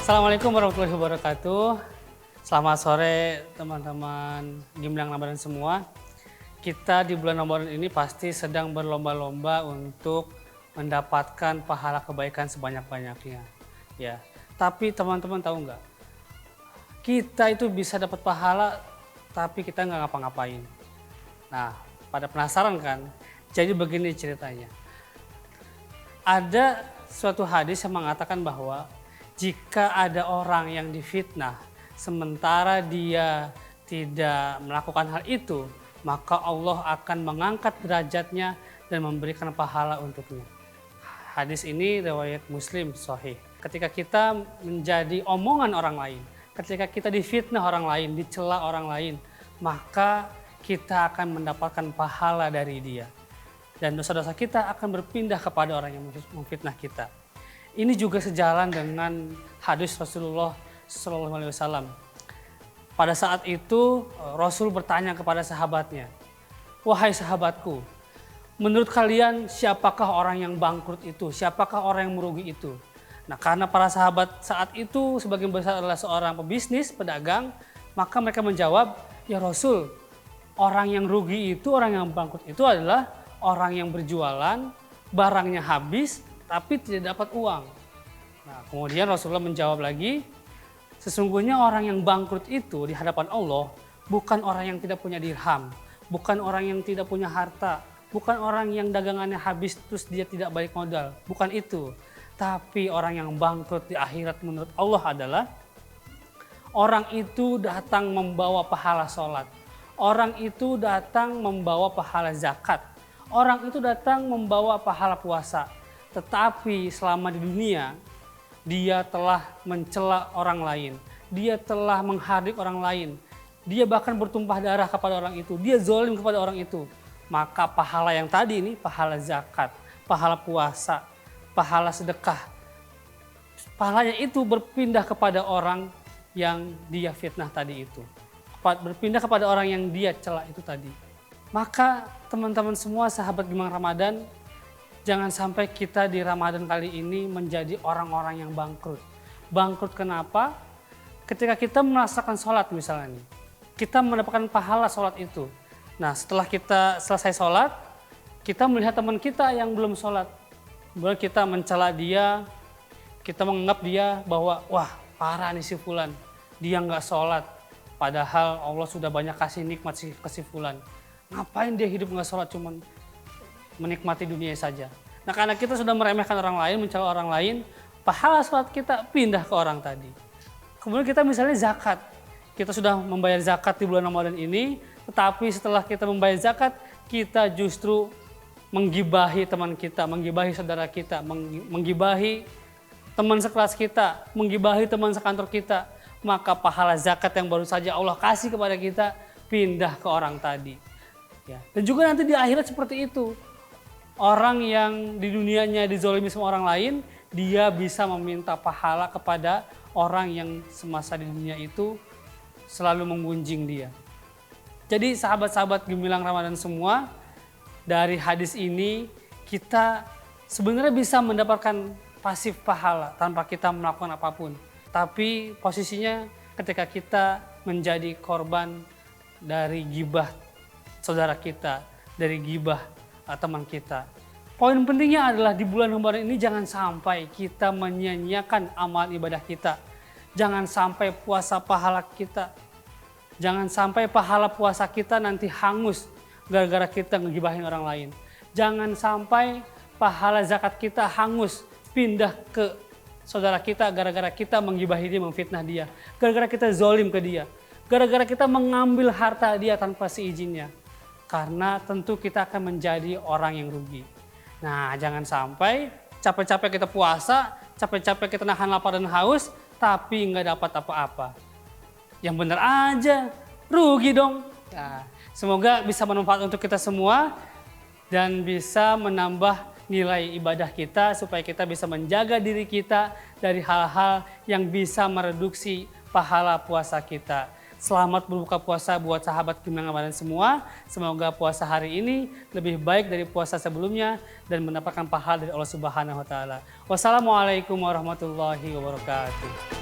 Assalamualaikum warahmatullahi wabarakatuh. Selamat sore teman-teman Gemilang Ramadan semua. Kita di bulan Ramadan ini pasti sedang berlomba-lomba untuk mendapatkan pahala kebaikan sebanyak-banyaknya. Ya, tapi teman-teman tahu nggak? Kita itu bisa dapat pahala, tapi kita nggak ngapa-ngapain. Nah, pada penasaran kan? Jadi begini ceritanya. Ada suatu hadis yang mengatakan bahwa jika ada orang yang difitnah, sementara dia tidak melakukan hal itu, maka Allah akan mengangkat derajatnya dan memberikan pahala untuknya. Hadis ini riwayat Muslim sahih. Ketika kita menjadi omongan orang lain, ketika kita difitnah orang lain, dicela orang lain, maka kita akan mendapatkan pahala dari dia. Dan dosa-dosa kita akan berpindah kepada orang yang memfitnah kita. Ini juga sejalan dengan hadis Rasulullah SAW. Pada saat itu Rasul bertanya kepada sahabatnya, "Wahai sahabatku, menurut kalian siapakah orang yang bangkrut itu? Siapakah orang yang merugi itu?" Nah, karena para sahabat saat itu sebagian besar adalah seorang pebisnis, pedagang, maka mereka menjawab, "Ya Rasul, orang yang rugi itu, orang yang bangkrut itu adalah orang yang berjualan, barangnya habis, tapi tidak dapat uang." Nah, kemudian Rasulullah menjawab lagi, "Sesungguhnya orang yang bangkrut itu di hadapan Allah bukan orang yang tidak punya dirham, bukan orang yang tidak punya harta, bukan orang yang dagangannya habis terus dia tidak balik modal, bukan itu. Tapi orang yang bangkrut di akhirat menurut Allah adalah orang itu datang membawa pahala sholat, orang itu datang membawa pahala zakat, orang itu datang membawa pahala puasa. Tetapi selama di dunia, dia telah mencela orang lain, dia telah menghardik orang lain, dia bahkan bertumpah darah kepada orang itu, dia zalim kepada orang itu. Maka pahala yang tadi ini, pahala zakat, pahala puasa, pahala sedekah, pahalanya itu berpindah kepada orang yang dia fitnah tadi itu, berpindah kepada orang yang dia cela itu tadi. Maka teman-teman semua sahabat Gemilang Ramadan, jangan sampai kita di Ramadan kali ini menjadi orang-orang yang bangkrut. Bangkrut kenapa? Ketika kita melaksanakan sholat misalnya nih, kita mendapatkan pahala sholat itu. Nah, setelah kita selesai sholat, kita melihat teman kita yang belum sholat. Kemudian kita mencela dia, kita menganggap dia bahwa, wah parah nih si fulan, dia nggak sholat. Padahal Allah sudah banyak kasih nikmat ke si fulan. Ngapain dia hidup nggak sholat, cuman menikmati dunia saja. Nah, karena kita sudah meremehkan orang lain, mencela orang lain, pahala sholat kita pindah ke orang tadi. Kemudian kita misalnya zakat. Kita sudah membayar zakat di bulan Ramadan ini, tetapi setelah kita membayar zakat, kita justru menggibahi teman kita, menggibahi saudara kita, menggibahi teman sekelas kita, menggibahi teman sekantor kita. Maka pahala zakat yang baru saja Allah kasih kepada kita pindah ke orang tadi. Ya. Dan juga nanti di akhirat seperti itu. Orang yang di dunianya dizolimi sama orang lain, dia bisa meminta pahala kepada orang yang semasa di dunia itu selalu menggunjing dia. Jadi sahabat-sahabat Gemilang Ramadan semua, dari hadis ini kita sebenarnya bisa mendapatkan pasif pahala tanpa kita melakukan apapun. Tapi posisinya ketika kita menjadi korban dari gibah saudara kita, dari gibah teman kita. Poin pentingnya adalah di bulan Ramadan ini jangan sampai kita menyia-nyiakan amal ibadah kita. Jangan sampai puasa pahala kita. Jangan sampai pahala puasa kita nanti hangus gara-gara kita ngegibahin orang lain. Jangan sampai pahala zakat kita hangus pindah ke saudara kita gara-gara kita menggibahi dia, memfitnah dia. Gara-gara kita zolim ke dia. Gara-gara kita mengambil harta dia tanpa seizinnya. Karena tentu kita akan menjadi orang yang rugi. Nah, jangan sampai capek-capek kita puasa, capek-capek kita nahan lapar dan haus, tapi nggak dapat apa-apa. Yang benar aja, rugi dong. Nah, semoga bisa bermanfaat untuk kita semua dan bisa menambah nilai ibadah kita supaya kita bisa menjaga diri kita dari hal-hal yang bisa mereduksi pahala puasa kita. Selamat berbuka puasa buat sahabat Gemilang Ramadan semua. Semoga puasa hari ini lebih baik dari puasa sebelumnya dan mendapatkan pahala dari Allah Subhanahu wa taala. Wassalamualaikum warahmatullahi wabarakatuh.